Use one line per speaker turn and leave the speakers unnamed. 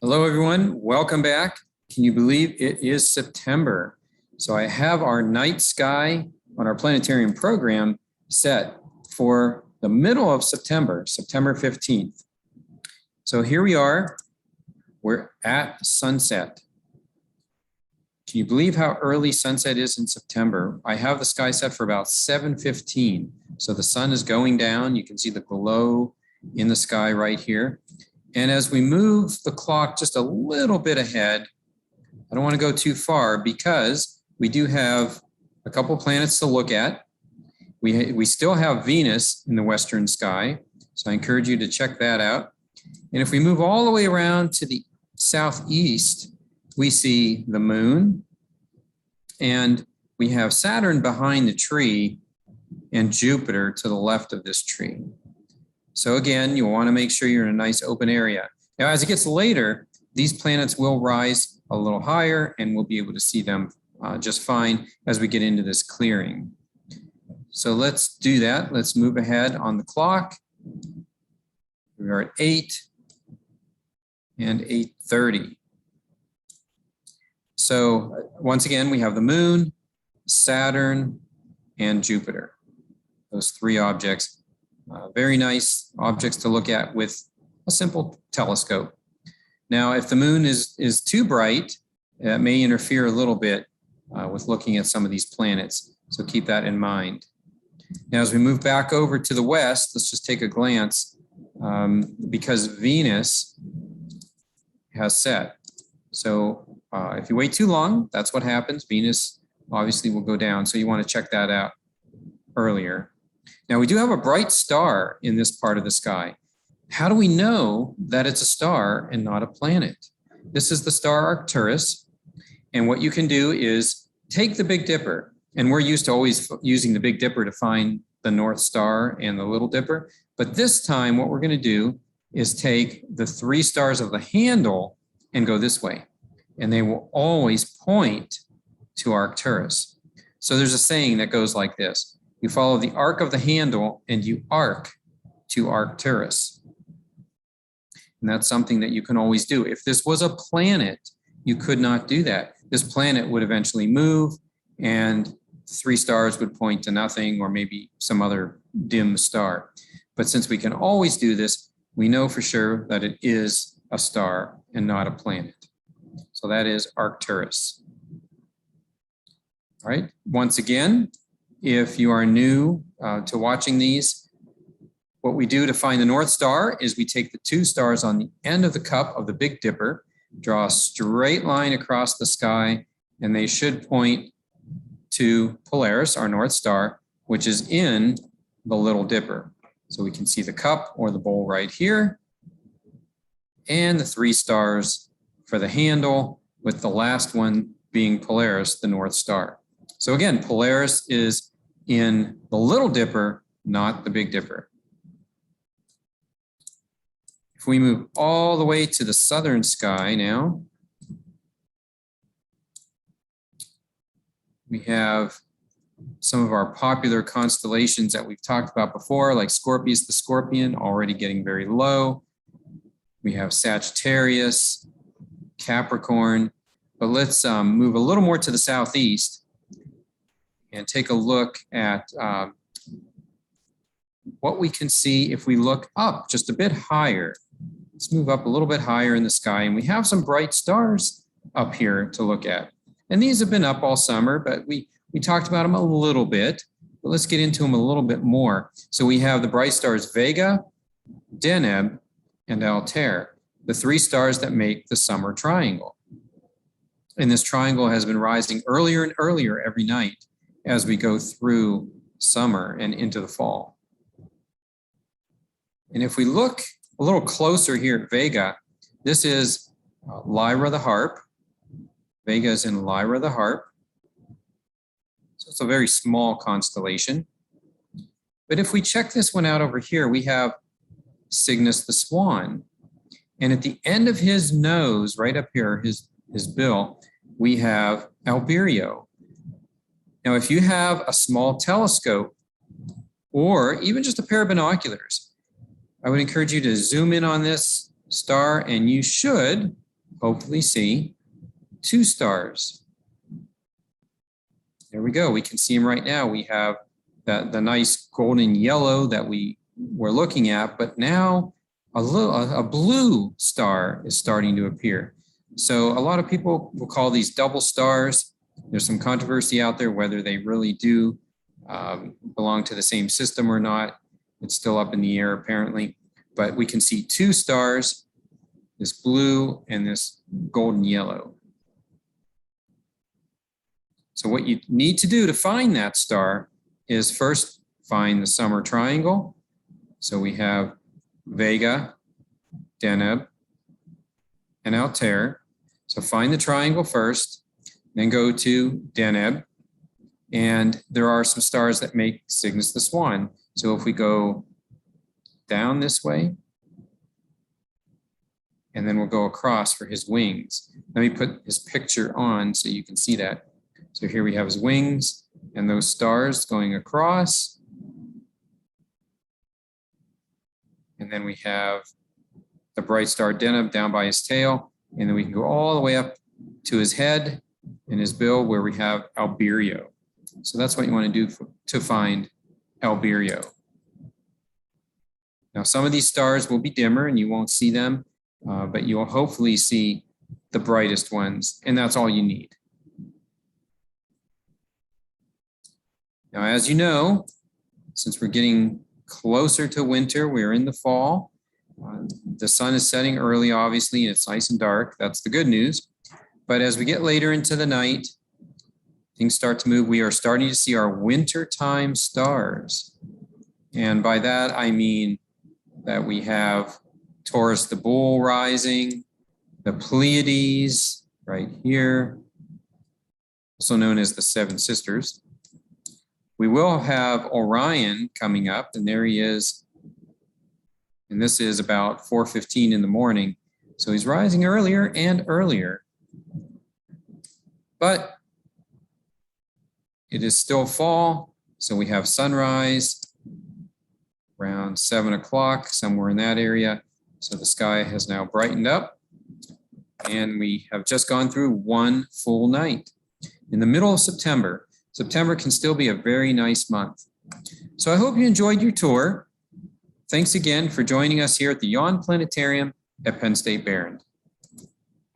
Hello, everyone. Welcome back. Can you believe it is September? So I have our night sky on our planetarium program set for the middle of September, September 15th. So here we are. We're at sunset. Can you believe how early sunset is in September? I have the sky set for about 7:15. So the sun is going down. You can see the glow in the sky right here. And as we move the clock just a little bit ahead, I don't want to go too far because we do have a couple planets to look at. We still have Venus in the western sky, so I encourage you to check that out. And if we move all the way around to the southeast, we see the moon, and we have Saturn behind the tree and Jupiter to the left of this tree. So again, you'll want to make sure you're in a nice open area. Now, as it gets later, these planets will rise a little higher and we'll be able to see them just fine as we get into this clearing. So let's do that. Let's move ahead on the clock. We are at 8 and 8:30. So once again, we have the moon, Saturn, and Jupiter. Those three objects. Very nice objects to look at with a simple telescope. Now, if the moon is too bright, it may interfere a little bit with looking at some of these planets. So keep that in mind. Now, as we move back over to the west, let's just take a glance because Venus has set. So if you wait too long, that's what happens. Venus obviously will go down. So you want to check that out earlier. Now, we do have a bright star in this part of the sky. How do we know that it's a star and not a planet? This is the star Arcturus. And what you can do is take the Big Dipper, and we're used to always using the Big Dipper to find the North Star and the Little Dipper. But this time, what we're going to do is take the three stars of the handle and go this way. And they will always point to Arcturus. So there's a saying that goes like this. You follow the arc of the handle and you arc to Arcturus. And that's something that you can always do. If this was a planet, you could not do that. This planet would eventually move and three stars would point to nothing or maybe some other dim star. But since we can always do this, we know for sure that it is a star and not a planet. So that is Arcturus. All right, once again, if you are new to watching these, what we do to find the North Star is we take the two stars on the end of the cup of the Big Dipper, draw a straight line across the sky, and they should point to Polaris, our North Star, which is in the Little Dipper. So we can see the cup or the bowl right here, and the three stars for the handle, with the last one being Polaris, the North Star. So again, Polaris is in the Little Dipper, not the Big Dipper. If we move all the way to the southern sky now, we have some of our popular constellations that we've talked about before, like Scorpius the Scorpion, already getting very low. We have Sagittarius, Capricorn, but let's move a little more to the southeast and take a look at what we can see if we look up just a bit higher. Let's move up a little bit higher in the sky, and we have some bright stars up here to look at. And these have been up all summer, but we talked about them a little bit, but let's get into them a little bit more. So we have the bright stars Vega, Deneb, and Altair, the three stars that make the summer triangle. And this triangle has been rising earlier and earlier every night as we go through summer and into the fall. And if we look a little closer here at Vega, this is Lyra the Harp. Vega is in Lyra the Harp. So it's a very small constellation. But if we check this one out over here, we have Cygnus the Swan. And at the end of his nose, right up here, his bill, we have Albireo. Now, if you have a small telescope or even just a pair of binoculars, I would encourage you to zoom in on this star, and you should hopefully see 2 stars. There we go. We can see them right now. We have the nice golden yellow that we were looking at, but now a blue star is starting to appear. So a lot of people will call these double stars. There's some controversy out there whether they really do belong to the same system or not. It's still up in the air apparently, but we can see 2 stars, this blue and this golden yellow. So what you need to do to find that star is first find the summer triangle. So we have Vega, Deneb, and Altair. So find the triangle first, then go to Deneb. And there are some stars that make Cygnus the Swan. So if we go down this way, and then we'll go across for his wings. Let me put his picture on so you can see that. So here we have his wings and those stars going across. And then we have the bright star Deneb down by his tail. And then we can go all the way up to his head and his bill where we have Albireo. So that's what you want to do to find Albireo. Now, some of these stars will be dimmer and you won't see them, but you'll hopefully see the brightest ones, and that's all you need. Now, as you know, since we're getting closer to winter, we're in the fall. The sun is setting early, obviously, and it's nice and dark. That's the good news. But as we get later into the night, things start to move. We are starting to see our wintertime stars. And by that, I mean that we have Taurus the Bull rising, the Pleiades right here, also known as the Seven Sisters. We will have Orion coming up, and there he is. And this is about 4:15 in the morning. So he's rising earlier and earlier. But it is still fall, so we have sunrise around 7 o'clock, somewhere in that area. So the sky has now brightened up, and we have just gone through one full night. In the middle of September, September can still be a very nice month. So I hope you enjoyed your tour. Thanks again for joining us here at the Yon Planetarium at Penn State Behrend.